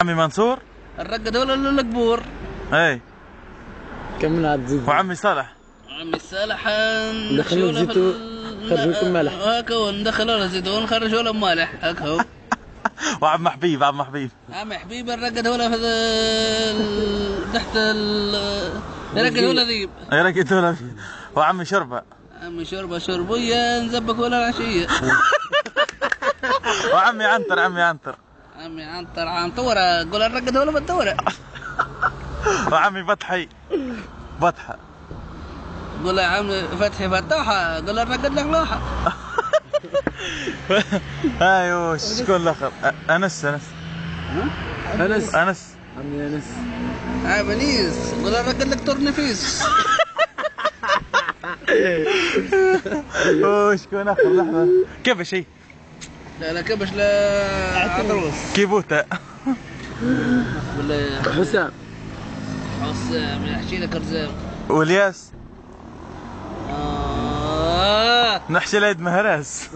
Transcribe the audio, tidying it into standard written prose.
عمي منصور الرقد ولا القبور. اي كمل عاد زيد. وعمي صالح. عمي صالح دخلوا زيتون خرجوا لكم مالح. هكا وندخلوا له زيتون خرجوا له مالح هكا هو. وعم حبيب عم حبيب الرقد ولا في تحت الرقد ولا ذيب. يرقد ولا. وعمي شربة. عمي شربوية نزبك ولا العشية. وعمي عنتر. عمي عنتر عم طورة قول الرقد ولا بالدورة. وعمي بطحة قول يا عمي فتحي فتاحة قول الرقد لحلاحة. ايوه شكون الاخر؟ انس عمي انس. منيس قول الرقد لك تور نفيس. شكون اخر؟ لحظة كبش. هي لا كبش لا عطروس. كيبوتا ولا حسام نحكي لك ارزاق. والياس نحشي العيد مهراس.